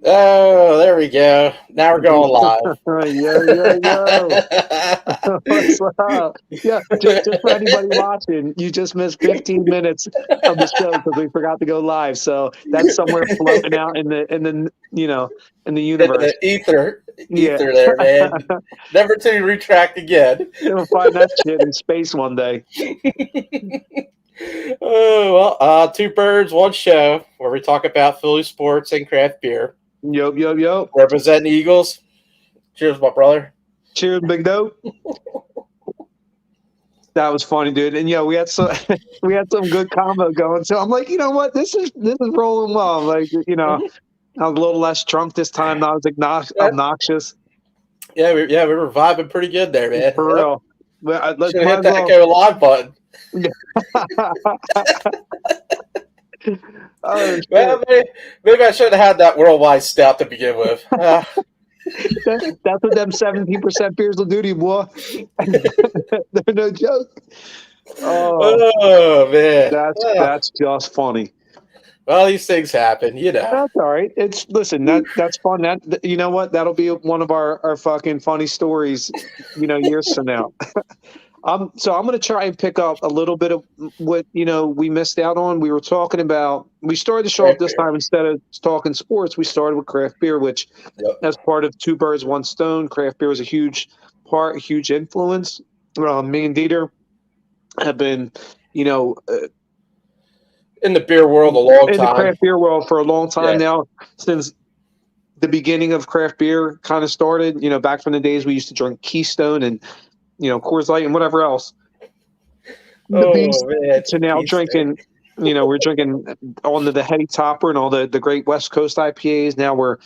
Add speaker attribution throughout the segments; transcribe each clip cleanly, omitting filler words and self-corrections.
Speaker 1: Oh, there we go. Now we're going live.
Speaker 2: Yo. What's up? Yeah, just for anybody watching, you just missed 15 minutes of the show because we forgot to go live. So that's somewhere floating out in the
Speaker 1: In
Speaker 2: universe.
Speaker 1: the ether,
Speaker 2: Yeah,
Speaker 1: ether there, man. Never to retract again.
Speaker 2: you'll find that shit in space one day.
Speaker 1: Oh, well, two birds, one show, where we talk about Philly sports and craft beer.
Speaker 2: Yo.
Speaker 1: Representing Eagles. Cheers, my brother.
Speaker 2: Cheers, big dope. That was funny, dude. And yeah, we had some good combo going. So I'm like, you know what? This is rolling well. Like, I was a little less drunk this time. Not as
Speaker 1: Yeah,
Speaker 2: obnoxious.
Speaker 1: we were vibing pretty good there, man.
Speaker 2: For
Speaker 1: Yep.
Speaker 2: real. Well, let's
Speaker 1: Should have
Speaker 2: might
Speaker 1: hit
Speaker 2: as
Speaker 1: that
Speaker 2: well.
Speaker 1: go live button.
Speaker 2: Oh shit!
Speaker 1: Well, maybe I should have had that worldwide stout to begin with.
Speaker 2: That's what them 17% beers will do to you, boy. They're no joke. Oh,
Speaker 1: Oh man.
Speaker 2: that's just funny.
Speaker 1: Well, these things happen, you know.
Speaker 2: That's all right. Listen, that's fun. You know what? That'll be one of our fucking funny stories. Years from now. So I'm going to try and pick up a little bit of what we missed out on. We were talking about. We started the show off
Speaker 1: Craft
Speaker 2: this
Speaker 1: beer.
Speaker 2: time instead of talking sports. We started with craft beer, which,
Speaker 1: Yep.
Speaker 2: as part of Two Birds One Stone, craft beer was a huge part, a huge influence. Me and Dieter have been, you know, uh,
Speaker 1: In the beer world a long
Speaker 2: in the
Speaker 1: time.
Speaker 2: craft beer world for a long time
Speaker 1: Yeah.
Speaker 2: now, since the beginning of craft beer kind of started. Back from the days we used to drink Keystone and Coors Light and whatever else. The
Speaker 1: Oh
Speaker 2: beast
Speaker 1: man.
Speaker 2: to now
Speaker 1: Keystone.
Speaker 2: drinking. We're drinking on the Heady Topper and all the great West Coast IPAs. Now we're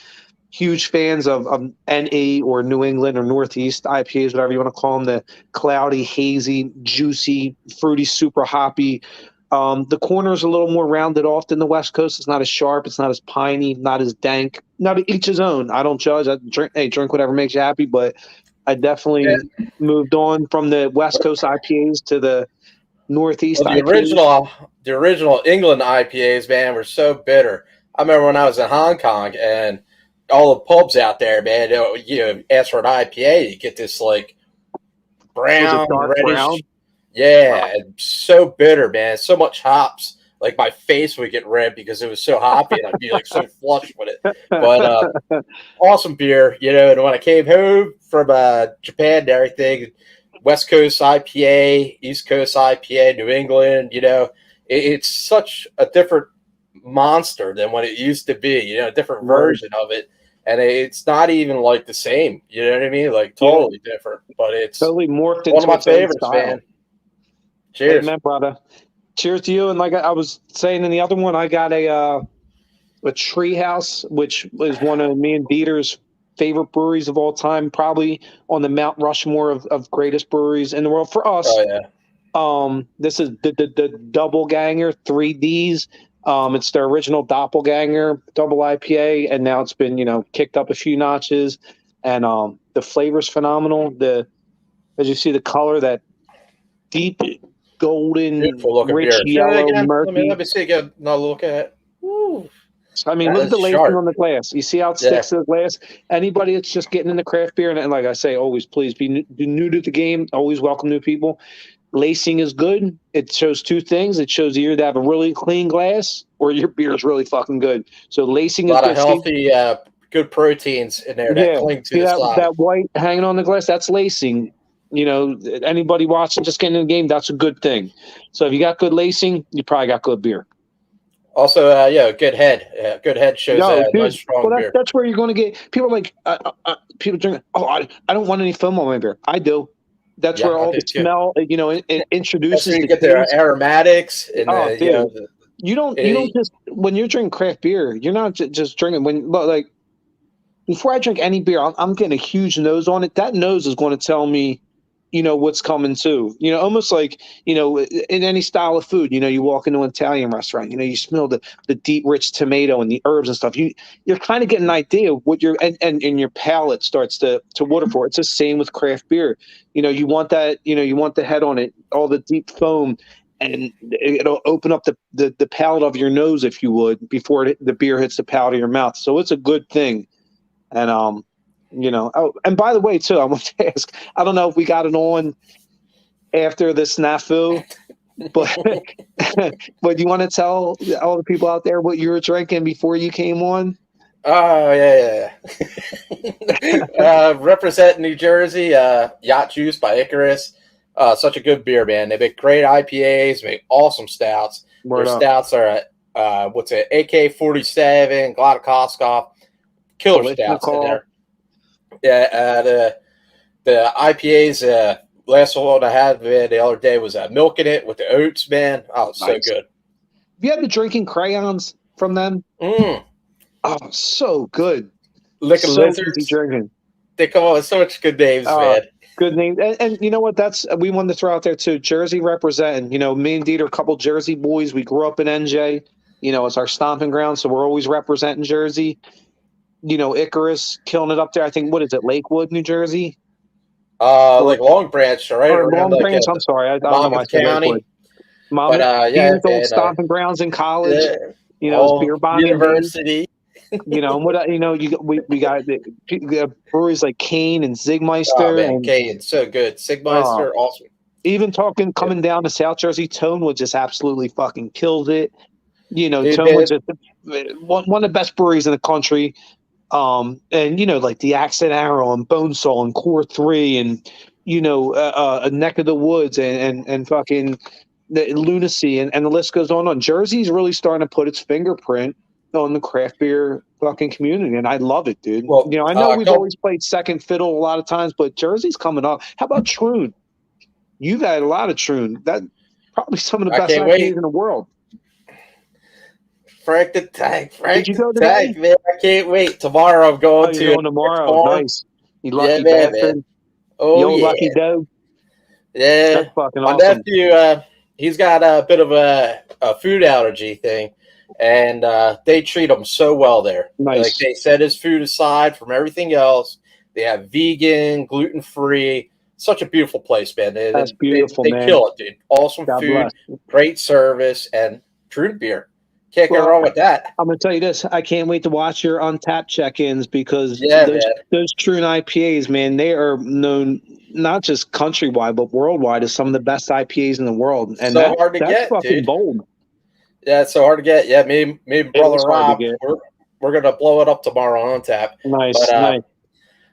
Speaker 2: huge fans of NA or New England or Northeast IPAs, whatever you want to call them. The cloudy, hazy, juicy, fruity, super hoppy. The corner is a little more rounded off than the West Coast. It's not as sharp. It's not as piney. Not as dank. Not each his own. I don't judge. I drink. Hey, drink whatever makes you happy. But I
Speaker 1: Yeah.
Speaker 2: definitely moved on from the West Coast IPAs to the Northeast
Speaker 1: Well,
Speaker 2: IPAs.
Speaker 1: the original England IPAs, man, were so bitter. I remember when I was in Hong Kong and all the pubs out there, man. Ask for an IPA, you get this like
Speaker 2: Was it
Speaker 1: brown,
Speaker 2: dark
Speaker 1: reddish.
Speaker 2: brown?
Speaker 1: Yeah, and so bitter, man. So much hops. Like my face would get red because it was so hoppy, and I'd be like so flush with it. But awesome beer, And when I came home from Japan and everything, West Coast IPA, East Coast IPA, New England, it's such a different monster than what it used to be. A different
Speaker 2: Right.
Speaker 1: version of it, and it's not even like the same. You know what I mean? Like
Speaker 2: Yeah.
Speaker 1: totally different, but it's
Speaker 2: Totally morphed
Speaker 1: one of
Speaker 2: into
Speaker 1: my
Speaker 2: its own
Speaker 1: favorites,
Speaker 2: style.
Speaker 1: man. Cheers.
Speaker 2: Amen, brother. Cheers to you. And like I was saying in the other one, I got a Treehouse, which is one of me and Dieter's favorite breweries of all time, probably on the Mount Rushmore of greatest breweries in the world for us.
Speaker 1: Oh yeah.
Speaker 2: This is the Double Ganger 3Ds. It's their original Doppelganger double IPA, and now it's been kicked up a few notches, and the flavor's phenomenal. As you see the color, that deep golden,
Speaker 1: Beautiful looking
Speaker 2: rich
Speaker 1: beer. Say that
Speaker 2: yellow,
Speaker 1: again. Let
Speaker 2: murky.
Speaker 1: me see again. Another look at it. Woo.
Speaker 2: I mean,
Speaker 1: That
Speaker 2: look at
Speaker 1: is
Speaker 2: the lacing
Speaker 1: sharp.
Speaker 2: on the glass. You see how it
Speaker 1: Yeah.
Speaker 2: sticks to the glass? Anybody that's just getting into craft beer, and like I say, always please be new to the game. Always welcome new people. Lacing is good. It shows two things. It shows you either have a really clean glass or your beer is really fucking good. So lacing
Speaker 1: A
Speaker 2: is
Speaker 1: lot of
Speaker 2: good. See,
Speaker 1: healthy, good proteins in there that
Speaker 2: yeah,
Speaker 1: cling to
Speaker 2: see
Speaker 1: the
Speaker 2: that
Speaker 1: side.
Speaker 2: that white hanging on the glass? That's lacing. Anybody watching just getting in the game, that's a good thing. So if you got good lacing, you probably got good beer.
Speaker 1: Also, good head. Good head shows
Speaker 2: No,
Speaker 1: a nice
Speaker 2: dude.
Speaker 1: strong
Speaker 2: Well, that's
Speaker 1: beer.
Speaker 2: that's where you're going to get people are like people drink. Oh, I don't want any foam on my beer. I do. That's
Speaker 1: Yeah,
Speaker 2: where
Speaker 1: I
Speaker 2: all the
Speaker 1: do too.
Speaker 2: smell, it
Speaker 1: That's
Speaker 2: introduces
Speaker 1: where you
Speaker 2: the
Speaker 1: get the
Speaker 2: taste.
Speaker 1: aromatics and
Speaker 2: Oh,
Speaker 1: the
Speaker 2: dude,
Speaker 1: the,
Speaker 2: you don't
Speaker 1: it,
Speaker 2: just when you're drinking craft beer, you're not just drinking like before I drink any beer, I'm getting a huge nose on it. That nose is going to tell me, what's coming too. Almost like, in any style of food, you walk into an Italian restaurant, you smell the deep, rich tomato and the herbs and stuff. You're kind of getting an idea of what and your palate starts to water for. It's the same with craft beer. You want that, you want the head on it, all the deep foam. and it'll open up the palate of your nose, if you would, before the beer hits the palate of your mouth. So it's a good thing. And oh, and by the way, too, I want to ask. I don't know if we got it on after the snafu, but but you want to tell all the people out there what you were drinking before you came on?
Speaker 1: Oh yeah. Represent New Jersey, Yacht Juice by Icarus. Such a good beer, man. They make great IPAs, make awesome stouts. Their stouts are at AK-47, Gladakoskov, killer stouts in there. Yeah, the IPAs. Last one I had the other day was milking it with the oats, man. Oh, so good.
Speaker 2: Have you had the drinking crayons from them? Oh, so good.
Speaker 1: Licking lizards.
Speaker 2: Drinking.
Speaker 1: They come up with so much good names, man.
Speaker 2: Good name. And you know what? We wanted to throw out there too. Jersey representing. Me and Dieter, a couple Jersey boys. We grew up in NJ. It's our stomping ground, so we're always representing Jersey. Icarus killing it up there. I think, what is it, Lakewood, New Jersey?
Speaker 1: Like Long Branch, right?
Speaker 2: Or Long Branch. I'm sorry, I don't know why I said Lakewood. Dieter's old stomping grounds in college. Beer bong
Speaker 1: university.
Speaker 2: And what we got the breweries like Kane and Zigmeister.
Speaker 1: Oh man, Kane, so good. Zigmeister, awesome.
Speaker 2: Even coming down to South Jersey, Tonewood just absolutely fucking killed it. Tonewood's just one of the best breweries in the country. And like the Accent Arrow and Bonesaw and Core 3 and a Neck of the Woods and fucking the Lunacy and the list goes on. Jersey's really starting to put its fingerprint on the craft beer fucking community, and I love it, dude.
Speaker 1: Well,
Speaker 2: I know we've always played second fiddle a lot of times, but Jersey's coming up. How about Troon? You've had a lot of Troon. That probably some of the best IPAs in the world.
Speaker 1: Frank the Tank,
Speaker 2: Did you go today?
Speaker 1: man! I can't wait. Tomorrow I'm going to.
Speaker 2: Tomorrow, nice. You lucky bastard.
Speaker 1: Man. Oh,
Speaker 2: you old lucky dog.
Speaker 1: Yeah,
Speaker 2: that's fucking
Speaker 1: my
Speaker 2: awesome.
Speaker 1: nephew, he's got a bit of a food allergy thing, and they treat him so well there.
Speaker 2: Nice.
Speaker 1: Like they set his food aside from everything else. They have vegan, gluten free. Such a beautiful place, man.
Speaker 2: That's beautiful,
Speaker 1: man. They kill it, dude. Awesome
Speaker 2: God
Speaker 1: food,
Speaker 2: bless.
Speaker 1: Great service, and true beer. Can't go wrong with that.
Speaker 2: I'm going to tell you this. I can't wait to watch your Untapped check-ins because those Troon IPAs, man, they are known not just countrywide but worldwide as some of the best IPAs in the world. And
Speaker 1: so hard to get,
Speaker 2: fucking
Speaker 1: dude.
Speaker 2: Bold.
Speaker 1: Yeah, it's so hard to get. Yeah, me and brother Rob, we're going to blow it up tomorrow on Untapped.
Speaker 2: Nice,
Speaker 1: nice.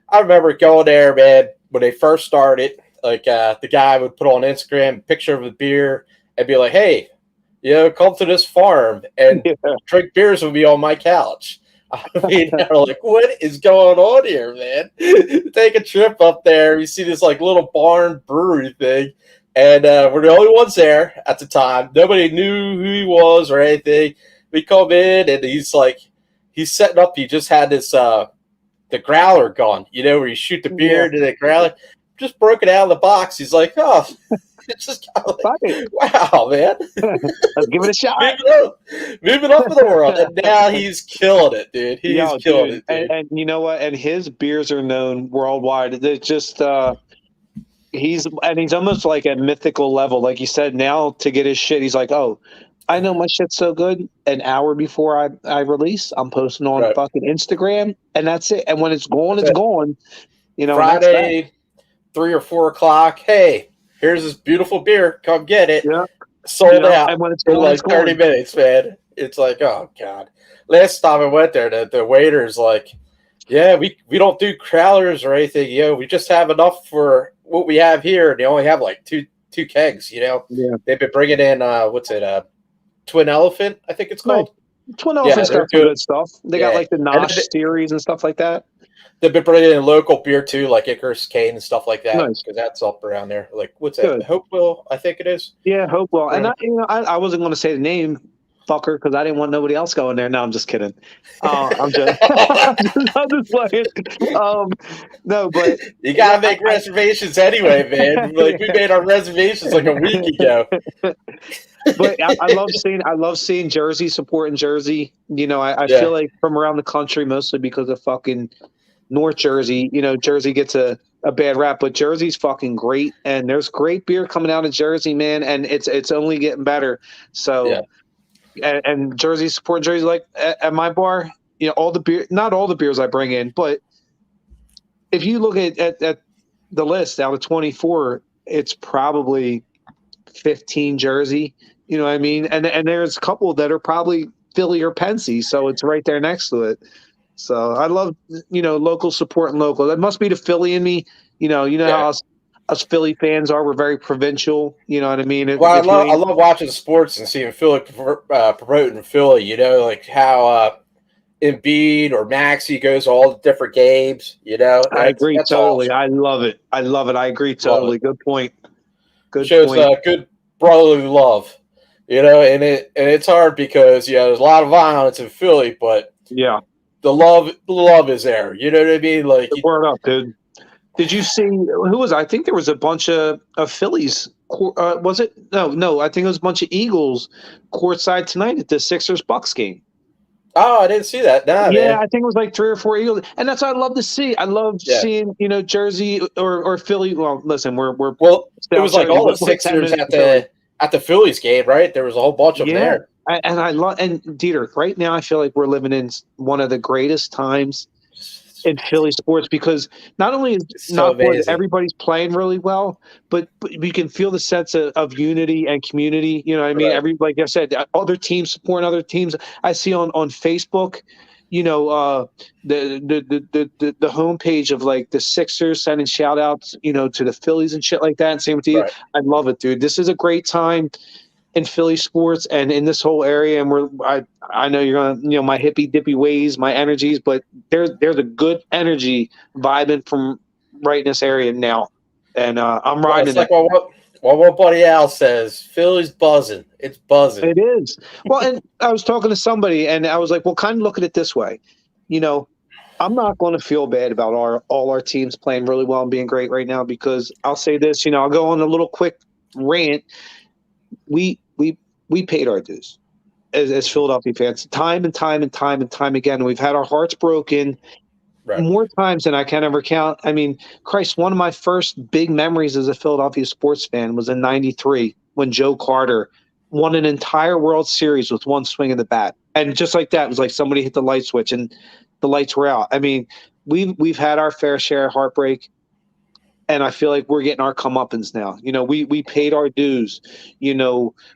Speaker 1: I remember going there, man, when they first started. Like the guy would put on Instagram a picture of the beer and be like, "Hey, come to this farm and drink beers with me on my couch." I mean, they're like, what is going on here, man? Take a trip up there. We see this like little barn brewery thing, and we're the only ones there at the time. Nobody knew who he was or anything. We come in, and he's setting up. He just had this the growler gun, where you shoot the beer into the growler. Just broke it out of the box. He's like, oh. It's just kind of like, wow, man.
Speaker 2: Let's give it a shot.
Speaker 1: Moving up in the world. And now he's killing it, dude. He's killing it, dude.
Speaker 2: And you know what? And his beers are known worldwide. They're just he's almost like at mythical level. Like you said, now to get his shit, he's like, oh, I know my shit's so good. An hour before I release, I'm posting on fucking Instagram, and that's it. And when it's gone, it's gone.
Speaker 1: Friday, 3 or 4 o'clock. Hey, here's this beautiful beer. Come get it.
Speaker 2: Yeah.
Speaker 1: Sold out
Speaker 2: and when it's
Speaker 1: in like 30 minutes, man. It's like, oh, God. Last time I went there, the waiter's like, yeah, we don't do crowlers or anything. We just have enough for what we have here. And they only have like two kegs,
Speaker 2: Yeah.
Speaker 1: They've been bringing in, Twin Elephant, I think it's called.
Speaker 2: Twin Elephant's got some good stuff. They got like the Nosh series and stuff like that.
Speaker 1: They've been bringing in local beer too, like Icarus, Kane, and stuff like that. Nice, because that's up around there. Like, what's that? Hopewell, I think it is.
Speaker 2: Yeah, Hopewell. And I wasn't going to say the name, fucker, because I didn't want nobody else going there. No, I'm just kidding. I'm just playing. No, but
Speaker 1: you gotta make reservations anyway, man. Like we made our reservations like a week ago.
Speaker 2: But I love seeing Jersey supporting Jersey. I feel like from around the country, mostly because of fucking North Jersey, Jersey gets a a bad rap, but Jersey's fucking great, and there's great beer coming out of Jersey, man, and it's only getting better.
Speaker 1: Yeah.
Speaker 2: So, and Jersey support Jersey. Like at my bar, all the beer, not all the beers I bring in, but if you look at the list out of 24, it's probably 15 Jersey. You know what I mean? And there's a couple that are probably Philly or Pennsy, so it's right there next to it. So I love, local support and local. That must be the Philly in me. How us Philly fans are. We're very provincial. You know what I mean?
Speaker 1: Well, I love watching sports and seeing Philly promoting Philly. Like how Embiid or Maxey goes to all the different games.
Speaker 2: I agree
Speaker 1: that's
Speaker 2: totally.
Speaker 1: awesome.
Speaker 2: I love it. I agree totally. Good point. Good
Speaker 1: Shows
Speaker 2: point.
Speaker 1: Good brotherly love. And it's hard because there's a lot of violence in Philly, but
Speaker 2: yeah,
Speaker 1: the love is there. You know what I mean? Like
Speaker 2: word up, dude. Did you see who was? I think there was a bunch of Phillies. Was it? No. I think it was a bunch of Eagles courtside tonight at the Sixers Bucks game.
Speaker 1: Oh, I didn't see that. Nah,
Speaker 2: yeah,
Speaker 1: man.
Speaker 2: I think it was like 3 or 4 Eagles, and that's what I love to see. I love seeing Jersey or Philly. Well, listen, we're
Speaker 1: well. It was like all the Sixers at the Phillies game, right? There was a whole bunch of them there.
Speaker 2: And I love Dieter. Right now, I feel like we're living in one of the greatest times in Philly sports because not only is everybody's playing really well, but you can feel the sense of unity and community. You know what I mean?
Speaker 1: Right.
Speaker 2: Like I said, other teams supporting other teams. I see on Facebook, the homepage of like the Sixers sending shout outs, to the Phillies and shit like that. And same with you. Right. I love it, dude. This is a great time in Philly sports and in this whole area. And I know you're gonna, my hippy dippy ways, my energies, but there's a good energy vibing from right in this area now. And I'm riding
Speaker 1: it. What buddy Al says, Philly's buzzing. It's buzzing.
Speaker 2: It is. Well, and I was talking to somebody and I was like, well, kind of look at it this way. I'm not going to feel bad about all our teams playing really well and being great right now because I'll say this, I'll go on a little quick rant. We paid our dues as Philadelphia fans time and time again. We've had our hearts broken more times than I can ever count. I mean, Christ, one of my first big memories as a Philadelphia sports fan was in '93 when Joe Carter won an entire World Series with one swing of the bat. And just like that, it was like somebody hit the light switch and the lights were out. I mean, we've had our fair share of heartbreak. And I feel like we're getting our comeuppance now. We paid our dues,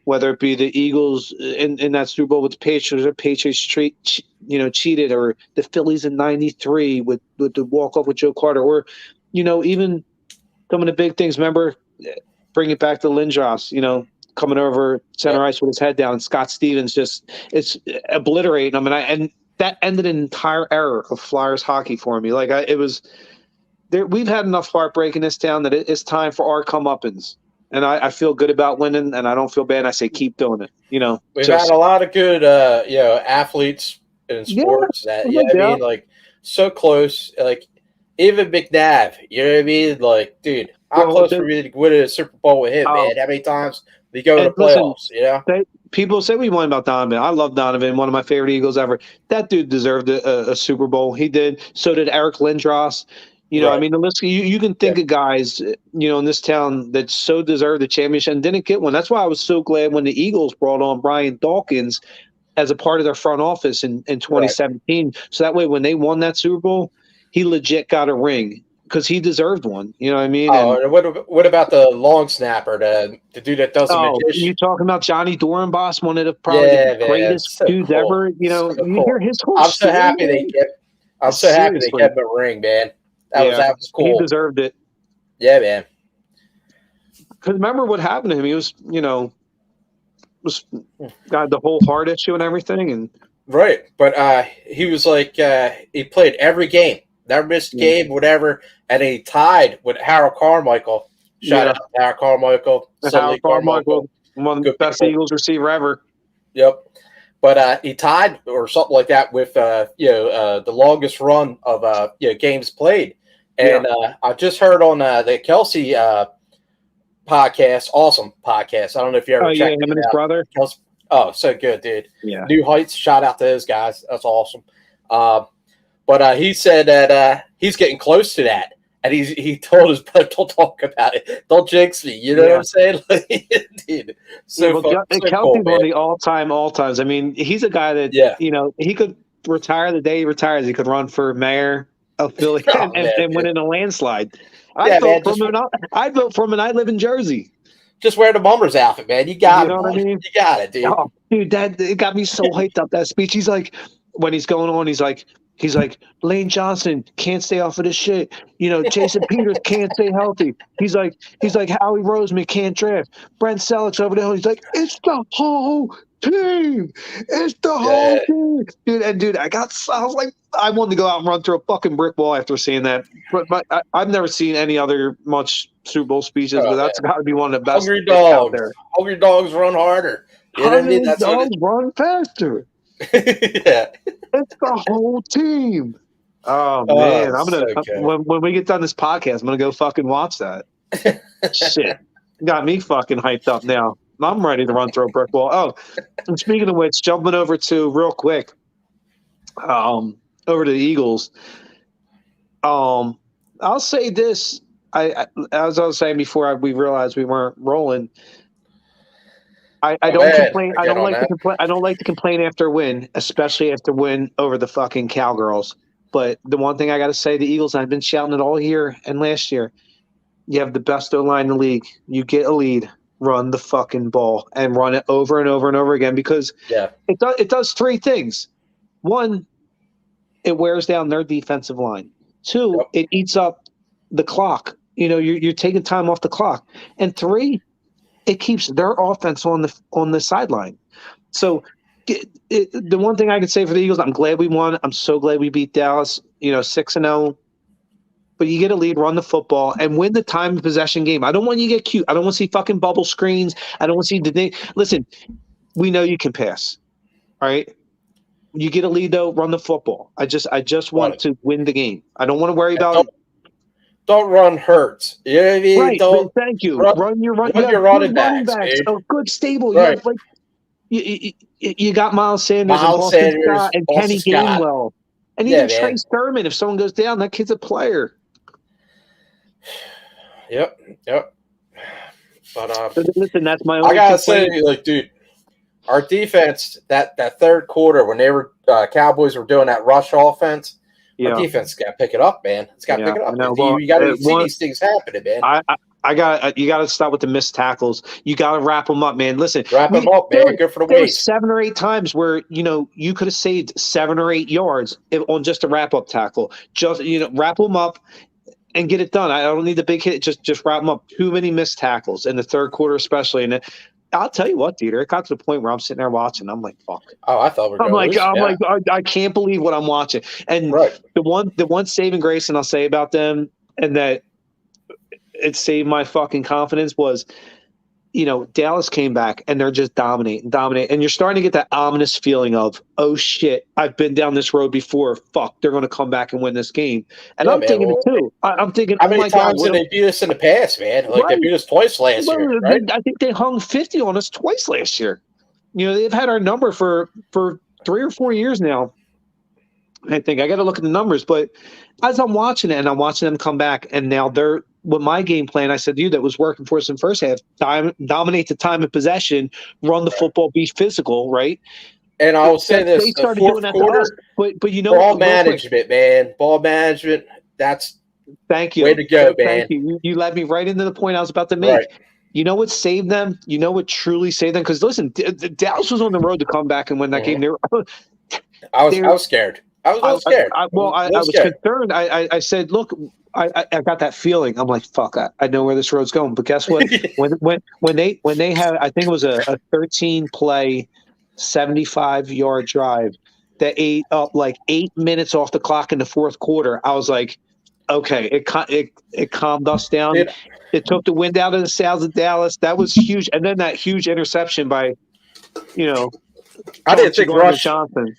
Speaker 2: whether it be the Eagles in that Super Bowl with the Patriots or Patriots cheated, or the Phillies in '93 with the walk-off with Joe Carter, or, even some of the big things. Remember, bring it back to Lindros, coming over center ice with his head down, and Scott Stevens it's obliterating him. And that ended an entire era of Flyers hockey for me. Like it was. We've had enough heartbreak in this town that it's time for our comeuppance. And I feel good about winning, and I don't feel bad. I say keep doing it.
Speaker 1: We've had a lot of good, athletes in sports that, like so close. Like even McNabb, you know what I mean? Like, dude, how close were we to winning a Super Bowl with him, man? How many times did he go to the playoffs?
Speaker 2: People say we won about Donovan. I love Donovan, one of my favorite Eagles ever. That dude deserved a Super Bowl. He did. So did Eric Lindros. I mean, the list, you can think of guys, in this town that so deserved the championship and didn't get one. That's why I was so glad when the Eagles brought on Brian Dawkins as a part of their front office in 2017. Right. So that way, when they won that Super Bowl, he legit got a ring because he deserved one. You know what I mean?
Speaker 1: Oh, and what about the long snapper, the dude that does the magician?
Speaker 2: You talking about Johnny Dorenbos, one of the probably the greatest dudes ever. You hear his whole
Speaker 1: story. I'm so happy they kept a ring, man. That was cool.
Speaker 2: He deserved it.
Speaker 1: Yeah, man.
Speaker 2: Because remember what happened to him? He was, got the whole heart issue and everything, and
Speaker 1: right. But he was like he played every game, never missed a game, whatever, and he tied with Harold Carmichael. Shout out to Harold Carmichael.
Speaker 2: Harold Carmichael, one of the best Eagles receiver ever.
Speaker 1: Yep. But he tied or something like that with the longest run of games played. And I just heard on the Kelsey podcast, awesome podcast. I don't know if you ever checked
Speaker 2: him and his brother.
Speaker 1: Kelsey, so good, dude.
Speaker 2: Yeah.
Speaker 1: New Heights, shout out to those guys. That's awesome. But he said that he's getting close to that. And he told his brother, "Don't talk about it. Don't jinx me." You know what I'm saying? Like, dude, so
Speaker 2: Kelce's
Speaker 1: cool,
Speaker 2: one of the all-times. I mean, he's a guy that he could retire the day he retires. He could run for mayor of Philly and win in a landslide. I'd vote for him. I'd vote for him, and I live in Jersey.
Speaker 1: Just wear the Mummers outfit, man. You got it.
Speaker 2: What I mean?
Speaker 1: You got it, dude.
Speaker 2: Oh, dude, it got me so hyped up, that speech. He's like, when he's going on, he's like, Lane Johnson can't stay off of this shit. Jason Peters can't stay healthy. He's like Howie Roseman can't draft. Brent Selleck's over there. He's like, it's the whole team. It's the whole team, dude. I was like, I wanted to go out and run through a fucking brick wall after seeing that. But I've never seen any other much Super Bowl speeches, but that's got to be one of the best.
Speaker 1: Hungry dogs. Hungry dogs run harder. You know what I mean?
Speaker 2: That's dogs run faster.
Speaker 1: Yeah.
Speaker 2: It's the whole team. Oh man, I'm gonna when we get done this podcast, I'm gonna go fucking watch that. Shit, got me fucking hyped up now. I'm ready to run through a brick wall. Oh, and speaking of which, jumping over to real quick, over to the Eagles. I'll say this. As I was saying before, we realized we weren't rolling. I don't complain. I don't like to complain. I don't like to complain after a win, especially after a win over the fucking Cowgirls. But the one thing I got to say, the Eagles, I've been shouting it all year and last year. You have the best O-line in the league. You get a lead, run the fucking ball, and run it over and over and over again, because it does three things. One, it wears down their defensive line. Two, it eats up the clock. You're taking time off the clock. And three, it keeps their offense on the sideline. So the one thing I can say for the Eagles, I'm glad we won. I'm so glad we beat Dallas, 6-0. But you get a lead, run the football, and win the time of possession game. I don't want you to get cute. I don't want to see fucking bubble screens. I don't want to see listen, we know you can pass. All right? You get a lead, though, run the football. I just want to win the game. I don't want to worry about
Speaker 1: Don't run Hurts. You know what I mean?
Speaker 2: Right. Thank you. Run your running backs. A good stable.
Speaker 1: Right.
Speaker 2: You got Miles Sanders, and Kenny Gainwell, and even Trey Sermon. If someone goes down, that kid's a player.
Speaker 1: Yep. But
Speaker 2: listen, that's my only.
Speaker 1: I gotta say, dude, our defense that third quarter when they were Cowboys were doing that rush offense. Our defense got to pick it up, man. It's got to pick it up. You got to see these things happening, man.
Speaker 2: You got to stop with the missed tackles. You got to wrap them up, man. Listen,
Speaker 1: wrap them up, man. Good for the
Speaker 2: waist. 7 or 8 times where you could have saved 7 or 8 yards on just a wrap up tackle. Just wrap them up and get it done. I don't need the big hit. Just wrap them up. Too many missed tackles in the third quarter, especially. And I'll tell you what, Dieter, it got to the point where I'm sitting there watching. I'm like, fuck.
Speaker 1: Oh, I thought we were going
Speaker 2: I'm like, I can't believe what I'm watching. And the one saving grace, and I'll say about them, and that it saved my fucking confidence, was, Dallas came back and they're just dominating. And you're starting to get that ominous feeling of, oh shit, I've been down this road before. Fuck, they're going to come back and win this game. And I'm thinking it too. I'm thinking,
Speaker 1: how many times did they beat us in the past, man? Like they beat us twice last year. Right?
Speaker 2: I think they hung 50 on us twice last year. They've had our number for 3 or 4 years now. I think I got to look at the numbers, but as I'm watching it and I'm watching them come back, and now they're with my game plan, I said to you, that was working for us in first half. Dominate the time of possession, run the football, be physical, right?
Speaker 1: And I will say this:
Speaker 2: they started doing that to us, but
Speaker 1: ball management, man, ball management. That's
Speaker 2: thank you.
Speaker 1: Way to go, man.
Speaker 2: Thank you. You led me right into the point I was about to make. Right. You know what saved them? You know what truly saved them? Because listen, Dallas was on the road to come back and win that game.
Speaker 1: I was scared. I was scared.
Speaker 2: I was concerned. I said, look, I got that feeling. I'm like, fuck, I know where this road's going. But guess what? when they had, I think it was a 13 play, 75-yard drive that ate up like 8 minutes off the clock in the fourth quarter. I was like, okay, it calmed us down. It took the wind out of the sails of Dallas. That was huge. And then that huge interception by,
Speaker 1: I didn't think Rush
Speaker 2: Johnson.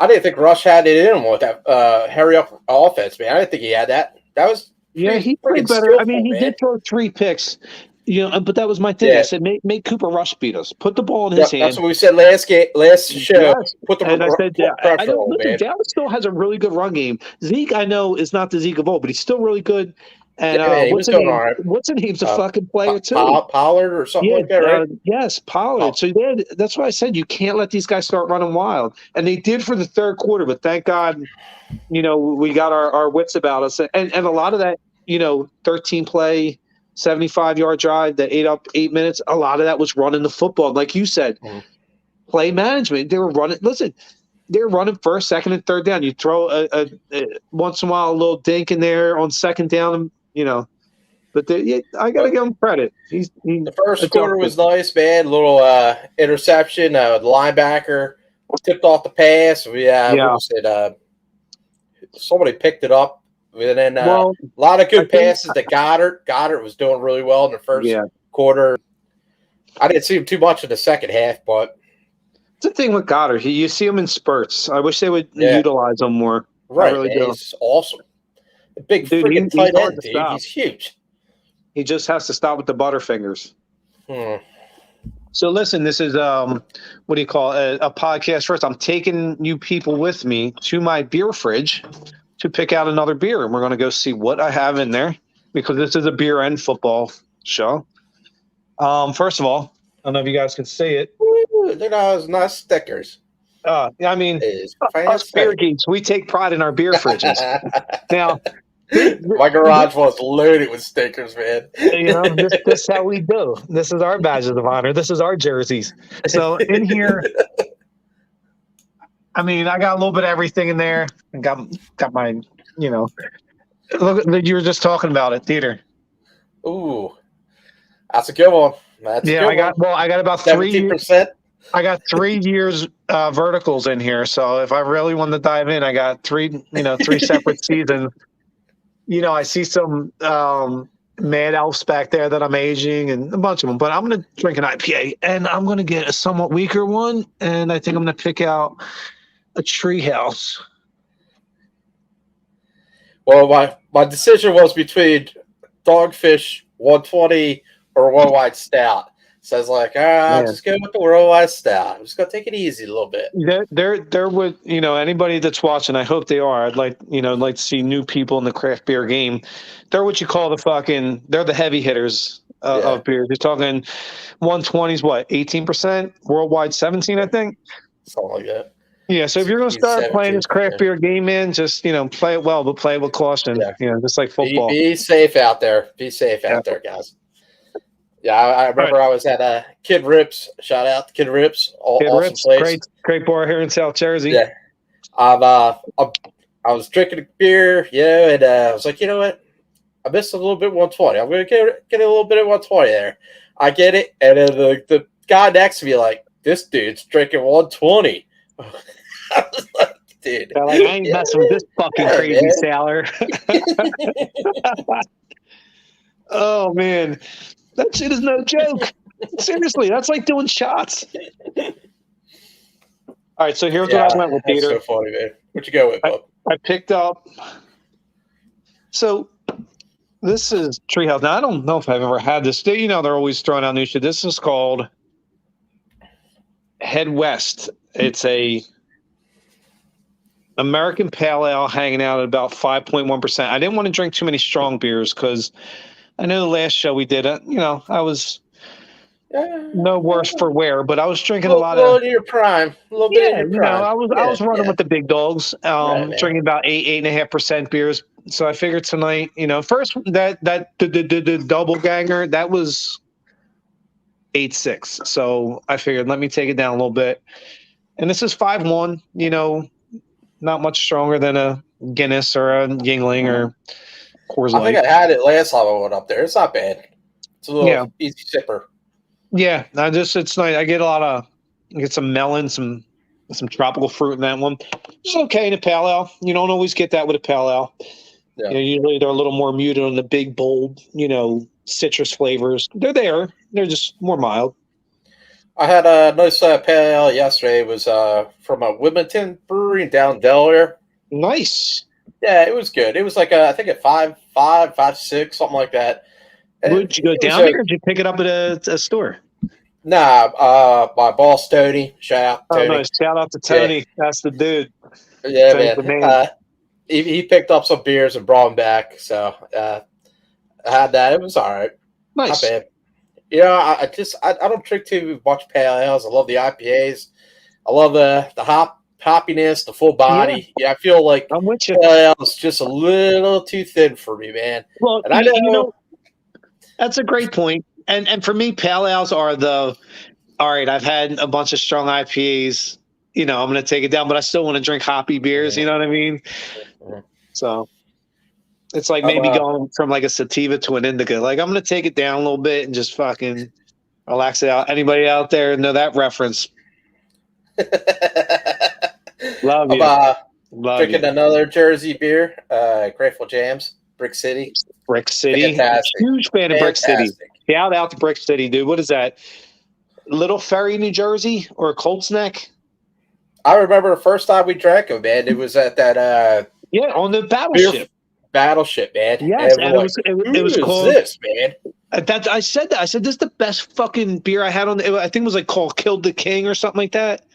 Speaker 1: I didn't think Rush had it in him with that hurry up offense, man. I didn't think he had that. That was
Speaker 2: he played better. I mean, he did throw 3 picks, But that was my thing. I
Speaker 1: Yeah.
Speaker 2: said, make Cooper Rush beat us. Put the ball in his
Speaker 1: Yep,
Speaker 2: hand.
Speaker 1: that's what we said last show.
Speaker 2: Yes.
Speaker 1: Put the
Speaker 2: And I said, I
Speaker 1: pressure
Speaker 2: don't
Speaker 1: on,
Speaker 2: listen.
Speaker 1: man.
Speaker 2: Dallas still has a really good run game. Zeke, I know, is not the Zeke of old, but he's still really good. And
Speaker 1: Yeah, man, he was doing all right.
Speaker 2: What's the name's a fucking player too?
Speaker 1: Pollard or something
Speaker 2: Yeah,
Speaker 1: like that, right?
Speaker 2: yes, Pollard. So that's why I said you can't let these guys start running wild. And they did for the third quarter, but thank God, we got our wits about us. And a lot of that, 13 play, 75-yard drive that ate up 8 minutes, a lot of that was running the football. Like you said, play management. They were running. Listen, they're running first, second, and third down. You throw a once in a while a little dink in there on second down, But I got to give him credit.
Speaker 1: The first quarter was nice, man. Little interception. The linebacker tipped off the pass. What was it? Somebody picked it up. And then a lot of good passes to Goddard. Goddard was doing really well in the first quarter. I didn't see him too much in the second half, but
Speaker 2: it's the thing with Goddard. You see him in spurts. I wish they would utilize him more.
Speaker 1: Right,
Speaker 2: I really do.
Speaker 1: He's awesome. A big freaking tight end, dude. He's huge.
Speaker 2: He just has to stop with the butterfingers. So listen, this is a podcast first. I'm taking you people with me to my beer fridge to pick out another beer, and we're going to go see what I have in there because this is a beer and football show. First of all, I don't know if you guys can see it.
Speaker 1: They're nice stickers.
Speaker 2: I mean, us beer geeks, we take pride in our beer fridges. Now,
Speaker 1: my garage was loaded with stickers, man.
Speaker 2: This is how we do. This is our badges of honor. This is our jerseys. So in here, I mean, I got a little bit of everything in there. I got my, look, you were just talking about it, theater.
Speaker 1: Ooh, that's a good one.
Speaker 2: I got about
Speaker 1: 17%.
Speaker 2: I got 3 years verticals in here. So if I really want to dive in, I got three separate seasons. I see some Mad Elves back there that I'm aging and a bunch of them, but I'm going to drink an IPA and I'm going to get a somewhat weaker one. And I think I'm going to pick out a Treehouse.
Speaker 1: Well, my decision was between Dogfish 120 or Worldwide Stout. So I was like, I'll just go with the Worldwide Stout. I'm just going to take it easy a little bit.
Speaker 2: There would, anybody that's watching, I hope they are. I'd like to see new people in the craft beer game. They're what you call they're the heavy hitters of beer. You're talking 120s, what, 18%? Worldwide 17, I think.
Speaker 1: Something like that.
Speaker 2: Yeah, so if you're going to start playing this craft beer game in, just, play it well, but play it with caution. Yeah. Just like football.
Speaker 1: Be safe out there. Be safe out there, guys. Yeah, I remember I was at Kid Rips. Shout out to Kid Rips. Awesome place.
Speaker 2: Great bar here in South Jersey.
Speaker 1: Yeah. I was drinking a beer, and I was like, you know what? I missed a little bit 120. I'm going to get a little bit of 120 there. I get it. And then the guy next to me, like, this dude's drinking 120. I was like, dude.
Speaker 2: I ain't messing with this fucking crazy sailor. Oh, man. That shit is no joke. Seriously, that's like doing shots. All right, so here's what I went with, Peter.
Speaker 1: That's so funny, man. What'd you go with, Bob?
Speaker 2: I picked up. So this is Treehouse. Now, I don't know if I've ever had this. They're always throwing out new shit. This is called Head West. It's a American Pale Ale hanging out at about 5.1%. I didn't want to drink too many strong beers because I know the last show we did, I was no worse for wear, but I was drinking a lot of.
Speaker 1: A little in your prime. A little bit in your prime.
Speaker 2: I was running with the big dogs, drinking about 8.5% beers. So I figured tonight, first the double ganger, that was 8.6. So I figured let me take it down a little bit. And this is 5.1, not much stronger than a Guinness or a Yingling or Coors Light.
Speaker 1: I think I had it last time I went up there. It's not bad. It's a little easy sipper.
Speaker 2: Yeah, it's nice. I get some melon, some tropical fruit in that one. It's okay in a pale ale. You don't always get that with a pale ale. Yeah. Usually they're a little more muted on the big, bold, citrus flavors. They're there. They're just more mild.
Speaker 1: I had a nice pale ale yesterday. It was from a Wilmington brewery down Delaware.
Speaker 2: Nice.
Speaker 1: Yeah, it was good. It was like I think at 5.6, something like that.
Speaker 2: Would you go
Speaker 1: It was
Speaker 2: down there, or did you pick it up at a store?
Speaker 1: Nah, my boss Tony. Shout out
Speaker 2: Oh,
Speaker 1: Tony.
Speaker 2: nice! Shout out to Tony. That's the dude.
Speaker 1: Yeah,
Speaker 2: Tony's the
Speaker 1: man.
Speaker 2: man.
Speaker 1: He picked up some beers and brought them back. So I had that. It was all right. Not
Speaker 2: Nice.
Speaker 1: bad. I don't drink too much pale ales. I love the IPAs. I love the hoppiness, the full body. Yeah, I feel like
Speaker 2: I'm with you.
Speaker 1: pale ale is just a little too thin for me, man.
Speaker 2: Well,
Speaker 1: And I know,
Speaker 2: that's a great point. And for me, pale ales are all right, I've had a bunch of strong IPAs. I'm going to take it down, but I still want to drink hoppy beers. You know what I mean?
Speaker 1: Mhm.
Speaker 2: So it's like maybe going from like a sativa to an indica. Like, I'm going to take it down a little bit and just fucking relax it out. Anybody out there know that reference? Love you. Love
Speaker 1: drinking
Speaker 2: you.
Speaker 1: another Jersey beer, Grateful Jams, Brick City.
Speaker 2: Brick City.
Speaker 1: Fantastic.
Speaker 2: Huge fan of Brick City.
Speaker 1: Fantastic.
Speaker 2: Shout out to Brick City, dude. What is that? Little Ferry, New Jersey, or Colts Neck?
Speaker 1: I remember the first time we drank them, man. It was at that
Speaker 2: on the battleship.
Speaker 1: Battleship, man.
Speaker 2: Yes, and
Speaker 1: it was called this, man.
Speaker 2: I said that. I said this is the best fucking beer I had on. I think it was like called Killed the King or something like that.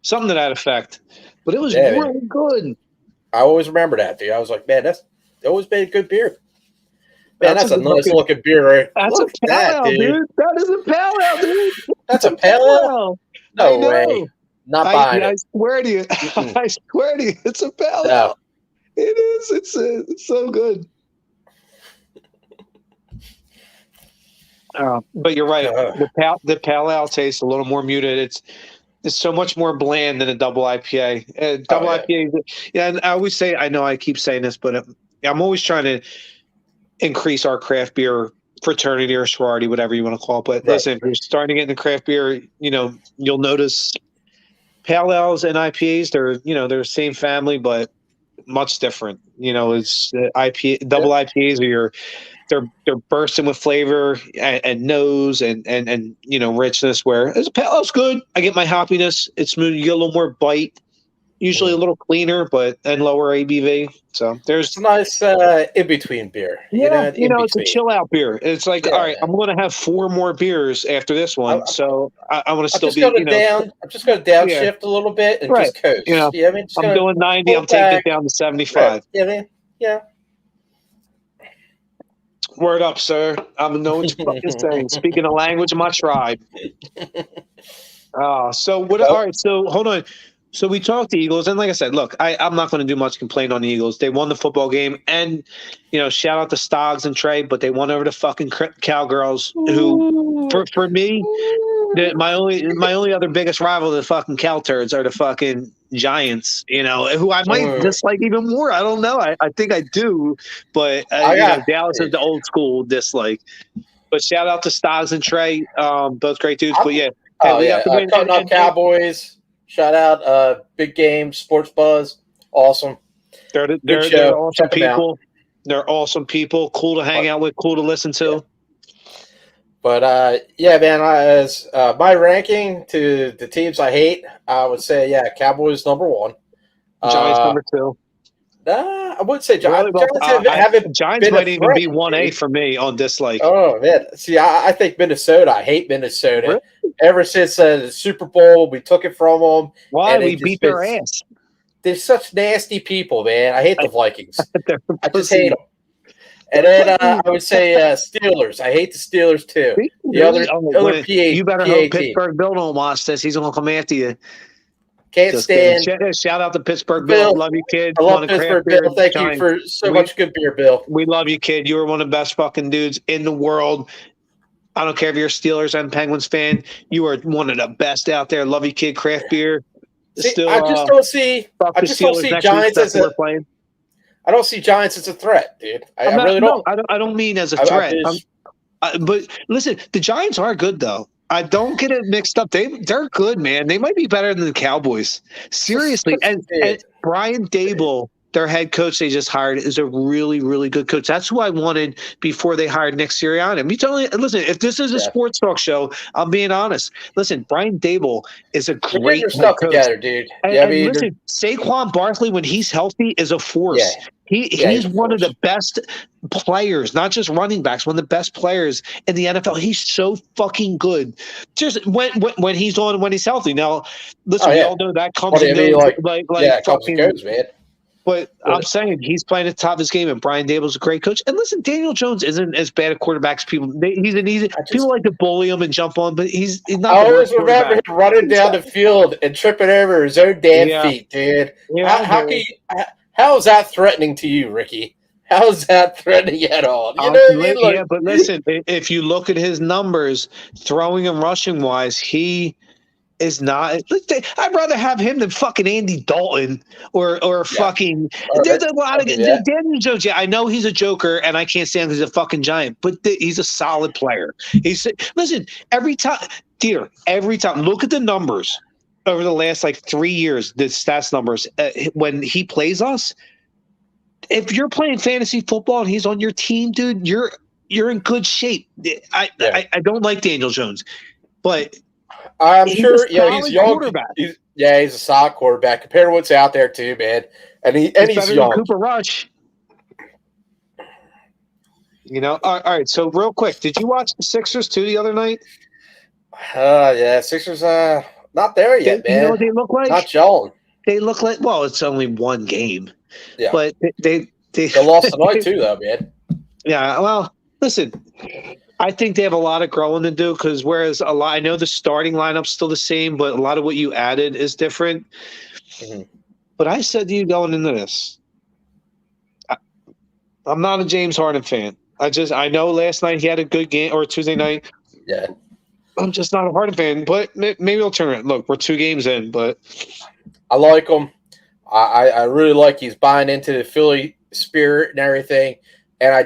Speaker 2: Something to that effect. But it was really good.
Speaker 1: I always remember that, dude. I was like, man, that's always been a good beer. Man, that's a nice looking beer, right?
Speaker 2: That's
Speaker 1: Look
Speaker 2: a pale ale, dude. That is a pale ale, dude.
Speaker 1: That's a pale ale? No way. Not buying it.
Speaker 2: I swear to you. I swear to you, it's a pale ale.
Speaker 1: No.
Speaker 2: It is. It's so good. But you're right. The pale ale tastes a little more muted. It's so much more bland than a double IPA. IPA. Yeah, and I always say, I know I keep saying this, but I'm always trying to increase our craft beer fraternity or sorority, whatever you want to call it. But listen, if you're starting to get into craft beer, you'll notice pale ales and IPAs. They're the same family, but much different. It's IPA, double IPAs are they're bursting with flavor and nose and richness. Where a pale ale's good. I get my hoppiness. It's smooth. You get a little more bite. Usually a little cleaner, and lower ABV. So there's
Speaker 1: a nice in between beer.
Speaker 2: It's a chill out beer. It's like, all right, I'm going to have 4 more beers after this one, so I want to still be.
Speaker 1: I'm just going to downshift a little bit and just coast.
Speaker 2: I'm doing 90. I'm taking it down to 75.
Speaker 1: Yeah.
Speaker 2: Word up, sir. I'm know what you're fucking saying. Speaking the language of my tribe. So what? All right. So hold on. So we talked the Eagles, and like I said, look, I'm not going to do much complaint on the Eagles. They won the football game, and shout out to Stoggs and Trey, but they won over the fucking Cowgirls, who, for me, my only other biggest rival, the fucking Cow Turds, are the fucking Giants. Who I might dislike even more. I don't know. I think I do, but Dallas is the old school dislike. But shout out to Stoggs and Trey, both great dudes. But yeah,
Speaker 1: Cowboys. Shout out, Big Game, Sports Buzz. Awesome.
Speaker 2: They're awesome people. They're awesome people. Cool to hang out with, cool to listen to.
Speaker 1: Yeah. But, man, as my ranking to the teams I hate, I would say, Cowboys number 1.
Speaker 2: Giants number 2.
Speaker 1: I wouldn't say Giants.
Speaker 2: Giants might even be 1A for me on dislike.
Speaker 1: Oh, man. See, I think Minnesota. I hate Minnesota.
Speaker 2: Really?
Speaker 1: Ever since the Super Bowl, we took it from them.
Speaker 2: Why? We beat their ass.
Speaker 1: They're such nasty people, man. I hate the Vikings. I just hate them. And then I would say Steelers. I hate the Steelers, too. The other PA.
Speaker 2: You better hope Pittsburgh Bill don't watch this. He's going to come after you.
Speaker 1: Can't stand.
Speaker 2: Shout out to Pittsburgh Bill. Love you, kid.
Speaker 1: I love Pittsburgh Bill. Thank you for so much good beer, Bill.
Speaker 2: We love you, kid. You are one of the best fucking dudes in the world. I don't care if you're a Steelers and Penguins fan. You are one of the best out there. Love you, kid. Craft beer.
Speaker 1: I just don't see Giants as a. I don't see Giants as a threat, dude. I really don't.
Speaker 2: I don't mean as a threat. But listen, the Giants are good though. I don't get it mixed up. They're good, man. They might be better than the Cowboys. Seriously. And Brian Dable, their head coach they just hired is a really, really good coach. That's who I wanted before they hired Nick Sirianni. Listen, if this is a sports talk show, I'm being honest. Listen, Brian Dable is a
Speaker 1: You're getting
Speaker 2: great
Speaker 1: your
Speaker 2: head
Speaker 1: stuff
Speaker 2: coach.
Speaker 1: together, dude.
Speaker 2: And,
Speaker 1: Yeah, I
Speaker 2: and
Speaker 1: mean,
Speaker 2: listen, Saquon Barkley, when he's healthy, is a force. He's
Speaker 1: a
Speaker 2: one of
Speaker 1: force.
Speaker 2: the best players, not just running backs, one of the best players in the NFL. He's so fucking good. Just when he's on, when he's healthy. Now, listen, we all know that comes and goes.
Speaker 1: It comes and goes, man.
Speaker 2: But I'm saying he's playing at the top of his game, and Brian Dable's a great coach. And listen, Daniel Jones isn't as bad a quarterback as people. People like to bully him and jump on, but he's not.
Speaker 1: I always remember him running down the field and tripping over his own damn feet, dude.
Speaker 2: Yeah,
Speaker 1: how is that threatening to you, Ricky? How is that threatening at all? You know what I mean?
Speaker 2: Yeah, but listen, if you look at his numbers, throwing and rushing wise, he is not. I'd rather have him than fucking Andy Dalton or fucking. There's a lot of Daniel Jones. Yeah, I know he's a joker, and I can't stand he's a fucking giant, but he's a solid player. Listen, every time. Look at the numbers over the last 3 years. The stats numbers when he plays us. If you're playing fantasy football and he's on your team, dude, you're in good shape. I don't like Daniel Jones, but.
Speaker 1: I'm sure, he's young. He's a solid quarterback compared to what's out there too, man. And he's young.
Speaker 2: Cooper Rush. All right. So real quick, did you watch the Sixers too the other night?
Speaker 1: Sixers. Not there yet, man.
Speaker 2: You know what they look like?
Speaker 1: Not gelling.
Speaker 2: They look like. Well, it's only one game.
Speaker 1: Yeah,
Speaker 2: but they
Speaker 1: lost tonight too, though, man.
Speaker 2: Yeah. Well, listen. I think they have a lot of growing to do because whereas I know the starting lineup's still the same, but a lot of what you added is different. Mm-hmm. But I said to you going into this, I'm not a James Harden fan. I know last night he had a good game, or Tuesday night.
Speaker 1: Yeah.
Speaker 2: I'm just not a Harden fan, but maybe I'll turn it. Look, we're 2 games in, but
Speaker 1: I like him. I really like he's buying into the Philly spirit and everything. And I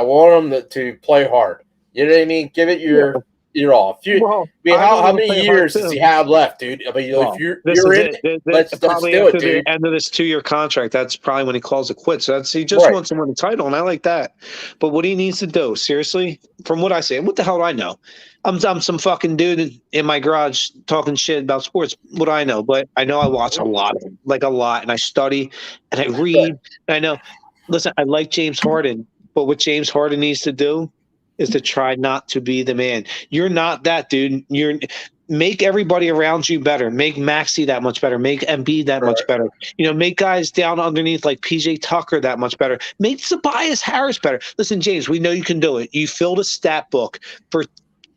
Speaker 1: want him to play hard. You know what I mean? Give it your all. How many years does he have left, dude? I mean, if you're in it, let's do it, dude.
Speaker 2: The end of this 2-year contract, that's probably when he calls it quits. He just wants to win the title, and I like that. But what he needs to do, seriously, from what I say, what the hell do I know? I'm some fucking dude in my garage talking shit about sports. What do I know? But I know I watch a lot of them, and I study, and I read, and I know. Listen, I like James Harden, but what James Harden needs to do is to try not to be the man. You're not that dude. Make everybody around you better. Make Maxey that much better. Make Embiid that much better. Make guys down underneath like PJ Tucker that much better. Make Tobias Harris better. Listen, James, we know you can do it. You filled a stat book for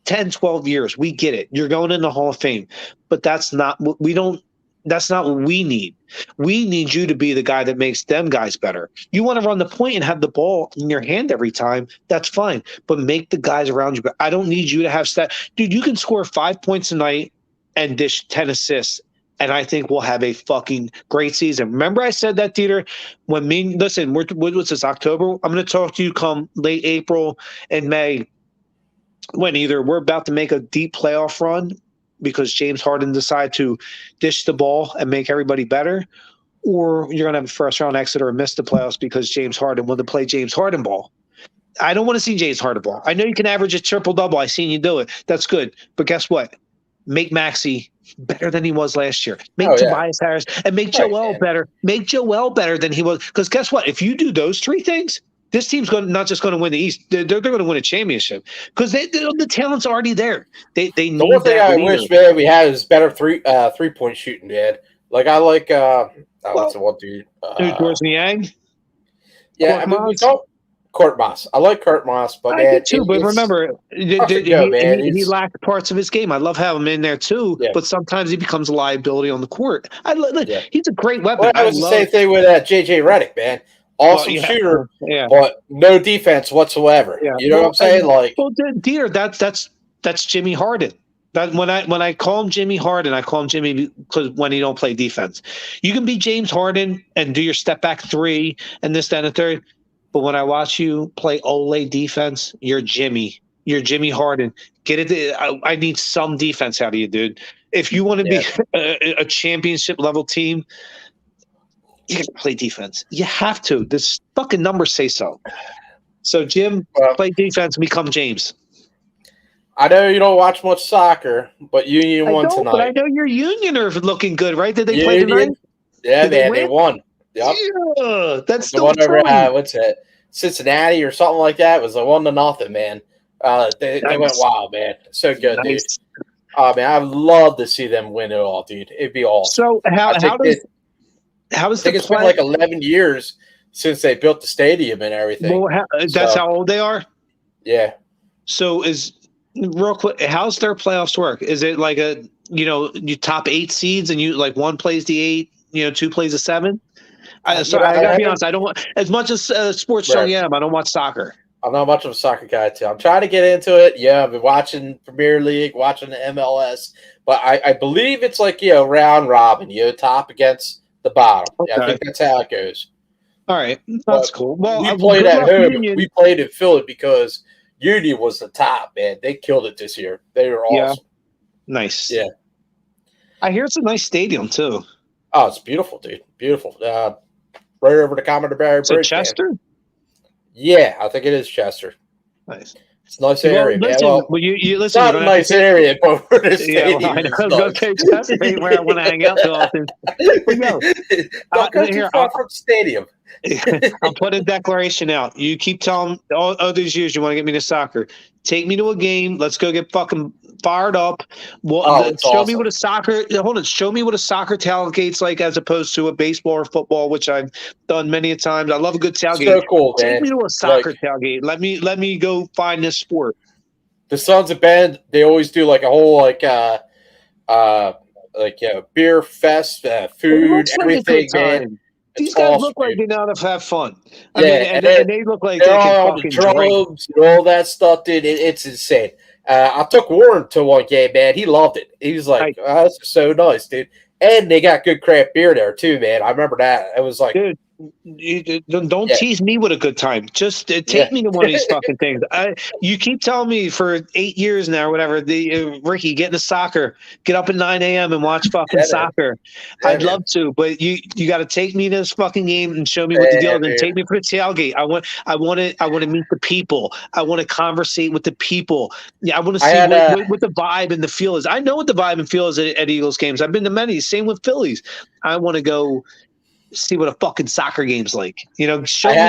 Speaker 2: 10, 12 years. We get it. You're going in the Hall of Fame, but that's not what we need. We need you to be the guy that makes them guys better. You want to run the point and have the ball in your hand every time, that's fine. But make the guys around you better. I don't need you to have Dude, you can score 5 points a night and dish 10 assists, and I think we'll have a fucking great season. Remember I said that, Dieter? Listen, what's this, October? I'm going to talk to you come late April and May when either we're about to make a deep playoff run because James Harden decided to dish the ball and make everybody better, or you're going to have a first-round exit or miss the playoffs because James Harden wanted to play James Harden ball. I don't want to see James Harden ball. I know you can average a triple-double. I've seen you do it. That's good. But guess what? Make Maxey better than he was last year. Make Tobias Harris and make Joel better. Make Joel better than he was. Because guess what? If you do those 3 things, this team's not just going to win the East. They're going to win a championship because the talent's already there. They need
Speaker 1: the one thing
Speaker 2: that
Speaker 1: I
Speaker 2: leader.
Speaker 1: wish, man, we had is better three-point shooting, man. Like I like what's the one dude?
Speaker 2: George Niang.
Speaker 1: Yeah, we don't Kurt Moss. I like Kurt Moss, but
Speaker 2: I do too. But remember, he lacked parts of his game. I love having him in there too, but sometimes he becomes a liability on the court. He's a great weapon.
Speaker 1: Well, that was the same thing with JJ Redick, man. Awesome shooter, but no defense whatsoever. Yeah. You know what I'm saying?
Speaker 2: Dieter, that's Jimmy Harden. That when I call him Jimmy Harden, I call him Jimmy because when he don't play defense, you can be James Harden and do your step back 3 and this, that, and the third. But when I watch you play Olay defense, you're Jimmy. You're Jimmy Harden. Get it? I need some defense out of you, dude. If you want to be a championship level team. you got to play defense. You have to. This fucking numbers say so. So, Jim, play defense and become James.
Speaker 1: I know you don't watch much soccer, but Union won tonight.
Speaker 2: But I know your Union are looking good, right? Did they play tonight?
Speaker 1: Yeah, man, they won. Yep.
Speaker 2: Yeah, that's
Speaker 1: the one over. What's it? Cincinnati or something like that. It was a 1-0, man. They went wild, man. So good, dude. Oh man, I'd love to see them win it all, dude. It'd be awesome.
Speaker 2: So how does
Speaker 1: I think it's been like 11 years since they built the stadium and everything.
Speaker 2: Well, that's how old they are.
Speaker 1: Yeah.
Speaker 2: So real quick, how's their playoffs work? Is it like you top 8 seeds and you like one plays the 8, 2 plays the 7? I gotta be honest. I don't want as much as sports show. Yeah, I don't watch soccer.
Speaker 1: I'm not much of a soccer guy too. I'm trying to get into it. Yeah, I've been watching Premier League, watching the MLS, but I believe it's like round robin. Top against the bottom. Okay. Yeah, I think that's how it goes.
Speaker 2: All right, that's cool. Well,
Speaker 1: we played at home. We played in Philly because Union was the top, man. They killed it this year. They were awesome.
Speaker 2: Nice.
Speaker 1: Yeah.
Speaker 2: I hear it's a nice stadium too.
Speaker 1: Oh, it's beautiful, dude. Beautiful. Right over the Commodore Barry Bridge.
Speaker 2: Chester?
Speaker 1: Man. Yeah, I think it is Chester.
Speaker 2: Nice.
Speaker 1: It's a nice area, man.
Speaker 2: You listen.
Speaker 1: It's not a nice area, but we're the stadium.
Speaker 2: I know. Okay, Chester ain't where I want to hang out too often. But
Speaker 1: don't go too far from the stadium.
Speaker 2: I'll put a declaration out. You keep telling all these years you want to get me to soccer. Take me to a game. Let's go get fucking fired up. Show me what a soccer. Hold on. Show me what a soccer tailgate's like as opposed to a baseball or football, which I've done many a times. I love a good tailgate.
Speaker 1: So cool, man.
Speaker 2: Take me to a soccer tailgate. Let me go find this sport.
Speaker 1: The Sons of Bend, they always do like a whole beer fest, food, everything, man.
Speaker 2: These guys look like they know how to have fun. I mean, and they look like
Speaker 1: they're
Speaker 2: they can
Speaker 1: all
Speaker 2: fucking
Speaker 1: drums and all that stuff, dude. It's insane. I took Warren to one game, man. He loved it. He was like, "Oh, this is so nice, dude." And they got good craft beer there too, man. I remember that. It was like,
Speaker 2: dude, don't tease me with a good time. Just take me to one of these fucking things. You keep telling me for 8 years now, or whatever. Ricky, get into soccer. Get up at 9 a.m. and watch fucking soccer. I'd love to, but you got to take me to this fucking game and show me what the deal is. And take me for the tailgate. I want to meet the people. I want to conversate with the people. Yeah, I want to see what the vibe and the feel is. I know what the vibe and feel is at Eagles games. I've been to many. Same with Phillies. I want to go see what a fucking soccer game's like. Show me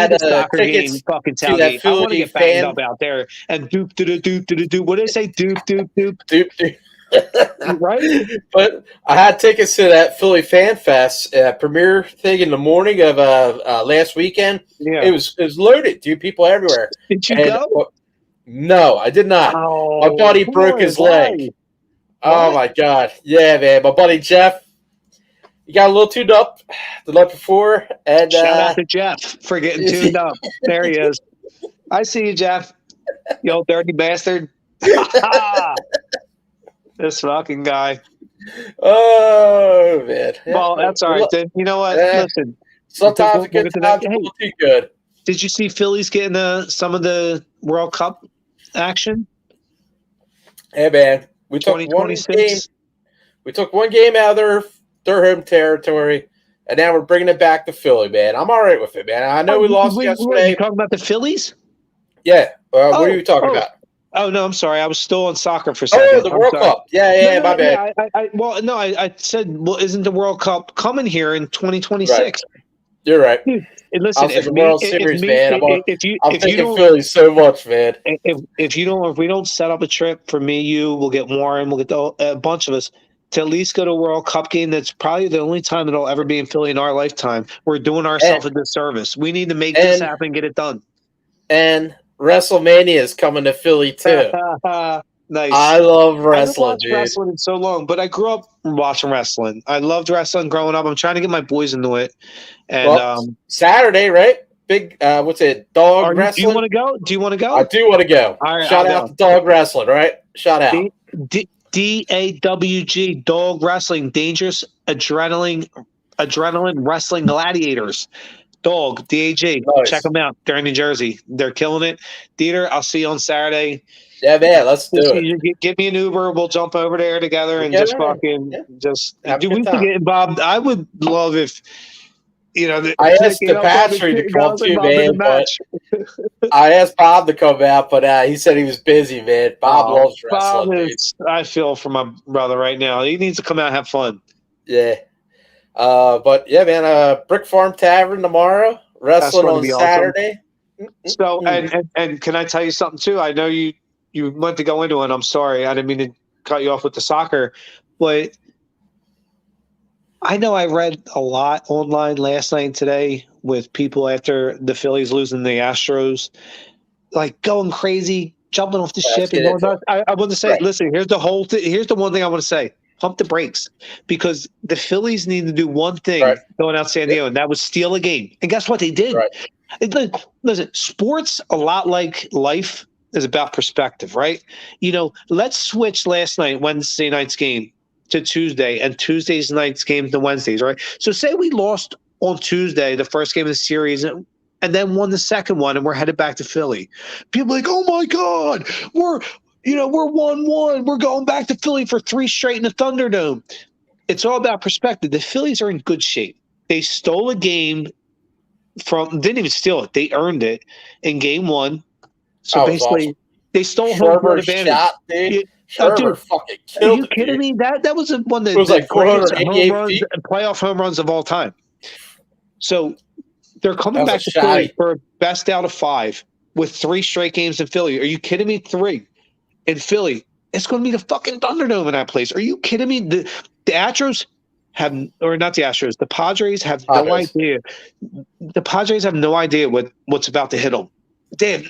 Speaker 2: the soccer game fucking tailgate. I want to get banged up out there and doop doop doop doop doop. What did they say? Doop doop doop
Speaker 1: doop doop.
Speaker 2: Right?
Speaker 1: But I had tickets to that Philly Fan Fest premiere thing in the morning of last weekend.
Speaker 2: Yeah.
Speaker 1: It was loaded, dude. People everywhere.
Speaker 2: Did you go?
Speaker 1: No, I did not.
Speaker 2: Oh,
Speaker 1: my buddy broke his leg. Oh my god. Yeah, man. My buddy Jeff. He got a little tuned up the night before. And
Speaker 2: shout out to Jeff for getting tuned up. There he is. I see you, Jeff. You old dirty bastard. This fucking guy.
Speaker 1: Oh, man.
Speaker 2: Well, that's all right. Then you know what? Listen.
Speaker 1: Sometimes it gets a little too good.
Speaker 2: Did you see Phillies getting some of the World Cup action?
Speaker 1: Hey, man. We took one game out of their home territory, and now we're bringing it back to Philly, man. I'm all right with it, man. I know we lost yesterday.
Speaker 2: Are you talking about the Phillies?
Speaker 1: Yeah. What are you talking about?
Speaker 2: Oh, no, I'm sorry. I was still on soccer for a second.
Speaker 1: Oh, the World Cup. Yeah, my bad.
Speaker 2: I said, well, isn't the World Cup coming here in 2026?
Speaker 1: Right. You're right.
Speaker 2: Dude, listen,
Speaker 1: I'm thinking Philly so much, man.
Speaker 2: If we don't set up a trip for me, we'll get Warren, we'll get a bunch of us to at least go to a World Cup game. That's probably the only time it'll ever be in Philly in our lifetime. We're doing ourselves a disservice. We need to make this happen and get it done.
Speaker 1: And WrestleMania is coming to Philly too.
Speaker 2: Nice.
Speaker 1: I love wrestling,
Speaker 2: dude. I haven't watched wrestling in so long, but I grew up watching wrestling. I loved wrestling growing up. I'm trying to get my boys into it. And
Speaker 1: Saturday, right? Big what's it? Dog wrestling.
Speaker 2: Do you want to go? Do you want to go?
Speaker 1: I do want to go.
Speaker 2: All right,
Speaker 1: shout out to Dog Wrestling, right? Shout out.
Speaker 2: DAWG, Dog Wrestling, Dangerous Adrenaline Wrestling Gladiators. Dog, DAG. Nice. Check them out. They're in New Jersey. They're killing it. Dieter, I'll see you on Saturday.
Speaker 1: Yeah, man, let's do it.
Speaker 2: Give me an Uber. We'll jump over there together and just fucking do we forget, Bob? I would love if
Speaker 1: I asked the Patrick to come too, man, but I asked Bob to come out, but he said he was busy, man. Bob loves wrestling, dude.
Speaker 2: I feel for my brother right now. He needs to come out and have fun.
Speaker 1: Yeah. But yeah, man, Brick Farm Tavern tomorrow, wrestling on Saturday.
Speaker 2: Awesome. So, and can I tell you something too? I know you meant to go into it. I'm sorry. I didn't mean to cut you off with the soccer, but I know I read a lot online last night and today with people after the Phillies losing the Astros, like going crazy, jumping off the ship. And going nuts. I want to say, listen, here's the one thing I want to say. Pump the brakes, because the Phillies need to do one thing going out San Diego, and that was steal a game. And guess what? They did. Listen, sports, a lot like life, is about perspective, right? Let's switch last night, Wednesday night's game, to Tuesday, and Tuesday's night's game to Wednesdays, right? So say we lost on Tuesday, the first game of the series, and then won the second one, and we're headed back to Philly. People are like, oh my God, we're 1-1. We're going back to Philly for 3 straight in the Thunderdome. It's all about perspective. The Phillies are in good shape. They stole a game didn't even steal it. They earned it in game 1. So basically, awesome. They stole home court advantage.
Speaker 1: Shot, dude. Scherzer fucking killed.
Speaker 2: Are you kidding me? That was one of the greatest playoff home runs of all time. So they're coming back to Philly for a best out of 5 with 3 straight games in Philly. Are you kidding me? 3 in Philly. It's going to be the fucking Thunderdome in that place. Are you kidding me? The Astros not the Astros. The Padres have no idea. The Padres have no idea what's about to hit them. Damn.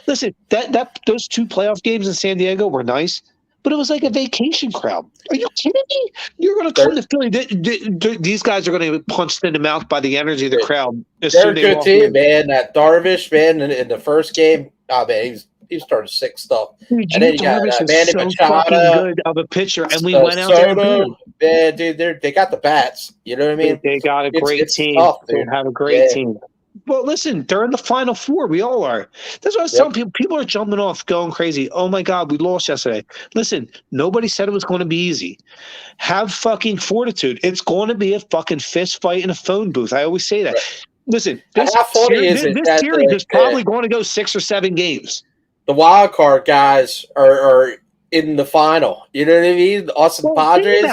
Speaker 2: Listen, those 2 playoff games in San Diego were nice, but it was like a vacation crowd. Are you kidding me? You're going to come to Philly. These guys are going to be punched in the mouth by the energy of the crowd.
Speaker 1: They're a good team, man. That Darvish, man, in the first game, man, he started 6 stuff.
Speaker 2: Dude, and then you got Manny Machado, good of a pitcher, and we went out there.
Speaker 1: Man, dude, they got the bats. You know what I mean?
Speaker 2: They got a great team. They have a great team. Well, listen, they're in the Final Four. We all are. That's what I was telling people. People are jumping off, going crazy. Oh, my God, we lost yesterday. Listen, nobody said it was going to be easy. Have fucking fortitude. It's going to be a fucking fist fight in a phone booth. I always say that. Listen, this series is probably going to go 6 or 7 games.
Speaker 1: The wild card guys are in the final. You know what I mean? Us and Padres.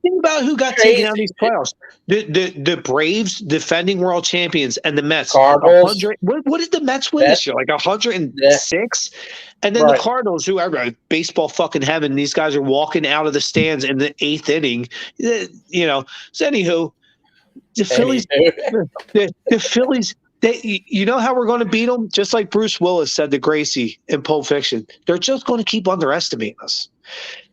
Speaker 2: Think about who got taken out of these playoffs. The Braves, defending world champions, and the Mets.
Speaker 1: Cardinals.
Speaker 2: What did the Mets win this year? Like 106? And then the Cardinals, who are baseball fucking heaven. These guys are walking out of the stands in the 8th inning. So anywho, the Phillies. The Phillies. You know how we're going to beat them? Just like Bruce Willis said to Gracie in Pulp Fiction. They're just going to keep underestimating us.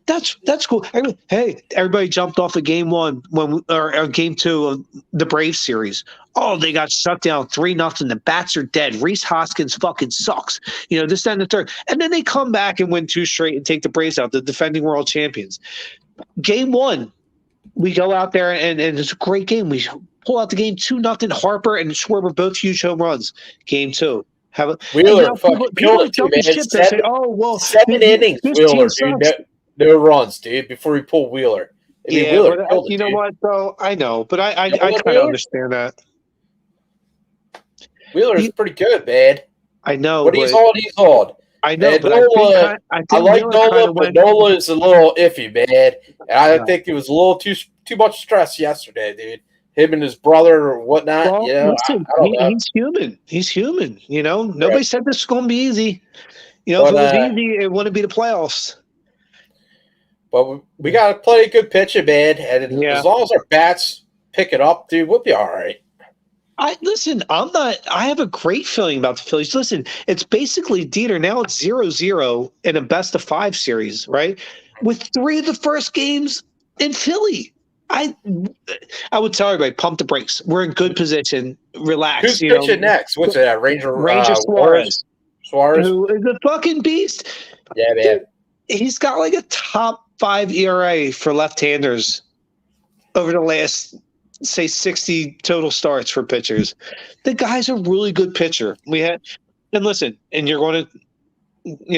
Speaker 2: That's cool. Hey, everybody jumped off of game 1 or game 2 of the Braves series. Oh, they got shut down 3-0. The bats are dead. Rhys Hoskins fucking sucks. This, that, and the third. And then they come back and win 2 straight and take the Braves out, the defending world champions. Game 1, we go out there and it's a great game. We pull out the game 2-0. Harper and Schwarber both huge home runs. Game 2.
Speaker 1: Wheeler fucking killed it too, man. 7 innings, Wheeler, dude. No runs, dude, before he pulled Wheeler.
Speaker 2: Wheeler but you know what, though? I know, but I kind of understand that.
Speaker 1: Wheeler's pretty good, man.
Speaker 2: I know.
Speaker 1: But he's on. I know, but
Speaker 2: Nola,
Speaker 1: I like Nola, but Nola is a little iffy, man. And I think it was a little too much stress yesterday, dude. Him and his brother or whatnot.
Speaker 2: Well, listen, he's human. He's human. Nobody said this was going to be easy. If it was easy, it wouldn't be the playoffs.
Speaker 1: But we got to play good pitching, man. And as long as our bats pick it up, dude, we'll be all right.
Speaker 2: I have a great feeling about the Phillies. Listen, it's basically Dieter. Now it's 0-0 in a best of 5 series, right? With 3 of the first games in Philly. I would tell everybody, pump the brakes. We're in good position. Relax.
Speaker 1: Who's pitching next? What's that? Ranger
Speaker 2: Suarez.
Speaker 1: Suarez,
Speaker 2: who is a fucking beast.
Speaker 1: Yeah, man.
Speaker 2: He's got like a top 5 ERA for left-handers over the last, say, 60 total starts for pitchers. The guy's a really good pitcher. And listen, and you're going to,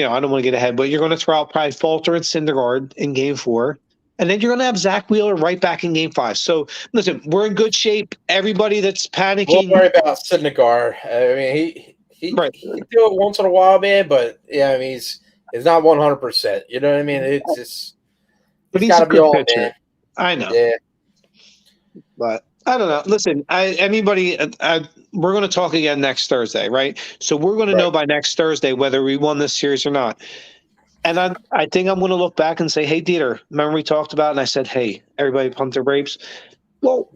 Speaker 2: I don't want to get ahead, but you're going to throw out probably Falter and Syndergaard in game 4. And then you're going to have Zach Wheeler right back in Game 5. So, listen, we're in good shape. Everybody that's
Speaker 1: We'll
Speaker 2: panicking.
Speaker 1: worry about Syndergaard. I mean, he
Speaker 2: Right.
Speaker 1: can do it once in a while, man. But yeah, I mean, he's not 100%. You know what I mean? It's just
Speaker 2: But
Speaker 1: he's
Speaker 2: he's
Speaker 1: got
Speaker 2: a
Speaker 1: to be
Speaker 2: good
Speaker 1: on,
Speaker 2: pitcher.
Speaker 1: man.
Speaker 2: I know.
Speaker 1: Yeah,
Speaker 2: But I don't know. Listen, we're going to talk again next Thursday, right? So we're going to know by next Thursday whether we won this series or not. And I think I'm going to look back and say, hey, Dieter, remember we talked about, and I said, hey, everybody punt their grapes. Well,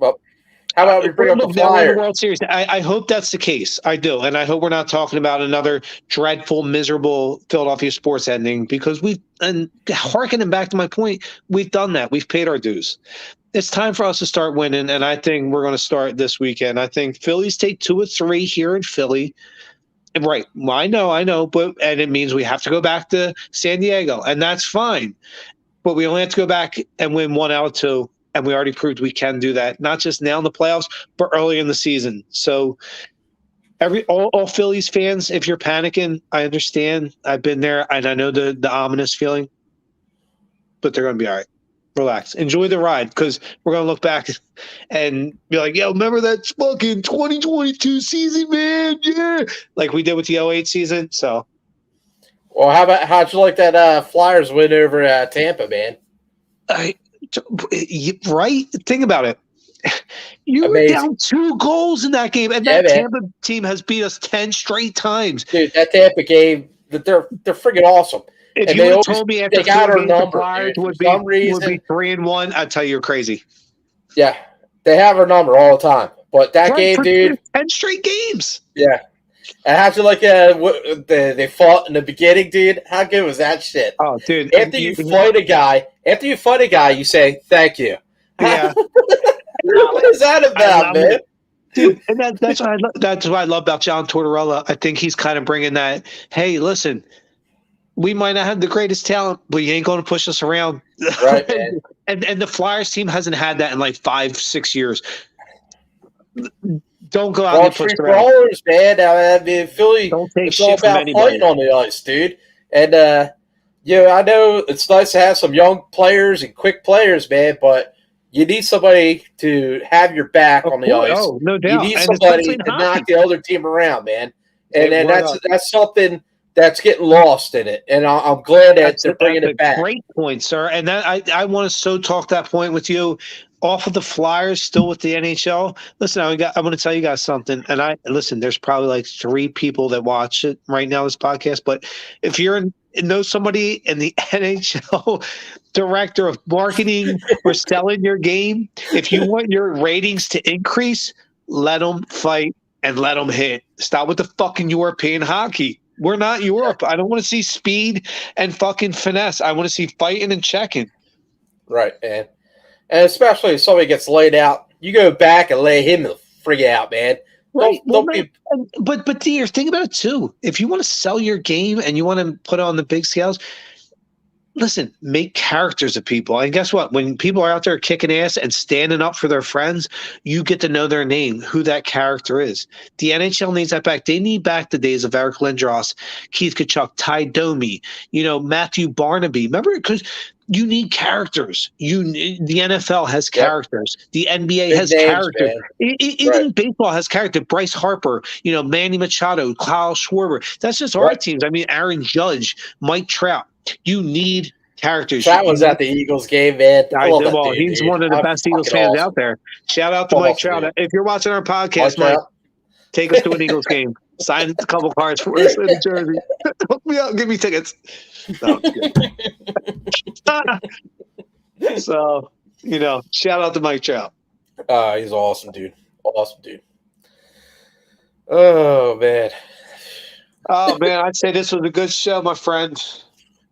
Speaker 1: how about we bring up the
Speaker 2: look, now we're in the
Speaker 1: Flyers?
Speaker 2: World Series. I hope that's the case. I do. And I hope we're not talking about another dreadful, miserable Philadelphia sports ending, because harkening back to my point, we've done that. We've paid our dues. It's time for us to start winning, and I think we're going to start this weekend. I think Phillies take 2 or 3 here in Philly. Right. Well, I know, and it means we have to go back to San Diego, and that's fine. But we only have to go back and win 1 out of 2, and we already proved we can do that, not just now in the playoffs, but early in the season. So all Phillies fans, if you're panicking, I understand. I've been there, and I know the ominous feeling, but they're going to be all right. Relax. Enjoy the ride, because we're going to look back and be like, yo, remember that fucking 2022 season, man? Yeah. Like we did with the 08 season. So.
Speaker 1: Well, how'd you like that Flyers win over Tampa, man?
Speaker 2: Right? Think about it. You were down 2 goals in that game, and that Tampa team has beat us 10 straight times.
Speaker 1: Dude, that Tampa game, they're freaking awesome.
Speaker 2: If
Speaker 1: and
Speaker 2: you would have told me after 4 games the Flyers would be 3-1, I'd tell you you're crazy.
Speaker 1: Yeah, they have our number all the time. But that game, dude,
Speaker 2: 10 straight games.
Speaker 1: Yeah. And how'd you like they fought in the beginning, dude? How good was that shit?
Speaker 2: Oh, dude!
Speaker 1: After you fight a guy, you say thank you.
Speaker 2: Yeah.
Speaker 1: What is that about, man?
Speaker 2: Dude, and that's what I love about John Tortorella. I think he's kind of bringing that. Hey, listen, we might not have the greatest talent, but you ain't going to push us around,
Speaker 1: right, man?
Speaker 2: and the Flyers team hasn't had that in like 5-6 years. Don't go out and push around.
Speaker 1: Brawlers, man. I mean, Philly,
Speaker 2: it's all about
Speaker 1: fighting on the ice, dude. And I know it's nice to have some young players and quick players, man, but you need somebody to have your back on the ice.
Speaker 2: Oh, no doubt.
Speaker 1: You need somebody to knock the other team around, man. And then that's something that's getting lost in it. And I'm glad that they're bringing it back.
Speaker 2: Great point, sir. And that I want to talk that point with you. Off of the Flyers, still with the NHL. Listen, I'm going to tell you guys something. And there's probably like 3 people that watch it right now, this podcast. But if know somebody in the NHL director of marketing or selling your game, if you want your ratings to increase, let them fight and let them hit. Stop with the fucking European hockey. We're not Europe. I don't want to see speed and fucking finesse. I want to see fighting and checking.
Speaker 1: Right, man. And especially if somebody gets laid out, you go back and lay him the frig out, man.
Speaker 2: Right. But dear, think about it too. If you want to sell your game and you want to put it on the big scales, listen, make characters of people. And guess what? When people are out there kicking ass and standing up for their friends, you get to know their name, who that character is. The NHL needs that back. They need back the days of Eric Lindros, Keith Tkachuk, Ty Domi, Matthew Barnaby. Remember, because you need characters. The NFL has characters. The NBA has characters. Even baseball has character. Bryce Harper, Manny Machado, Kyle Schwarber. That's just our teams. I mean, Aaron Judge, Mike Trout. You need characters.
Speaker 1: Trout was at the Eagles game, man.
Speaker 2: He's one of the best Eagles fans out there. Shout out to Mike Trout. If you're watching our podcast, Mike, take us to an Eagles game. Sign a couple cards for us in Jersey. Hook me up. Give me tickets. No, so, shout out to Mike Trout.
Speaker 1: He's awesome, dude. Awesome, dude. Oh, man.
Speaker 2: I'd say this was a good show, my friend.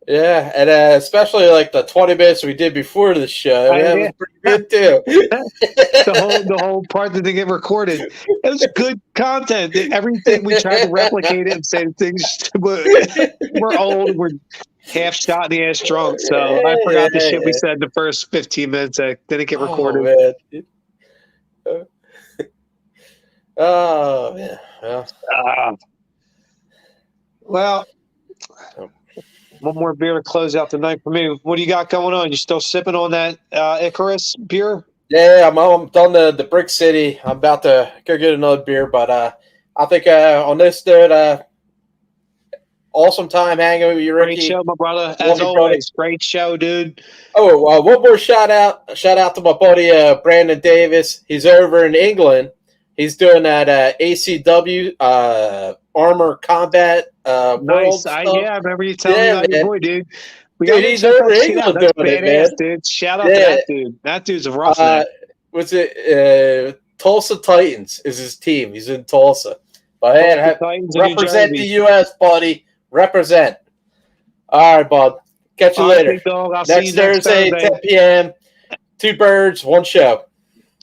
Speaker 1: Yeah, and especially like the 20 minutes we did before the show. That was pretty good, too.
Speaker 2: the whole part that didn't get recorded. It was good content. Everything we tried to replicate it and say things. We're old. We're half shot in the ass drunk. So I forgot the shit we said the first 15 minutes that didn't get recorded.
Speaker 1: Oh, man.
Speaker 2: Well, One more beer to close out the night for me. What do you got going on? You still sipping on that Icarus beer?
Speaker 1: Yeah, I'm done the Brick City. I'm about to go get another beer, but I think on this note, awesome time hanging with you, Ricky.
Speaker 2: Great show, my brother.
Speaker 1: Love
Speaker 2: As
Speaker 1: you,
Speaker 2: always, great show, dude.
Speaker 1: Oh, one more shout out. Shout out to my buddy Brandon Davis. He's over in England. He's doing that ACW Armor Combat World
Speaker 2: Nice.
Speaker 1: stuff.
Speaker 2: I remember you telling me about your boy, dude.
Speaker 1: Dude, he's over in England
Speaker 2: That's
Speaker 1: doing it,
Speaker 2: badass,
Speaker 1: man.
Speaker 2: dude. Shout out to that dude. That dude's a roughneck.
Speaker 1: Was it Tulsa Titans is his team. He's in Tulsa. But hey, represent the U.S., buddy. Represent. All right, bud. Catch you later.
Speaker 2: Dog. I'll
Speaker 1: Next
Speaker 2: see you next
Speaker 1: Thursday, 10 p.m. 2 birds, 1 show.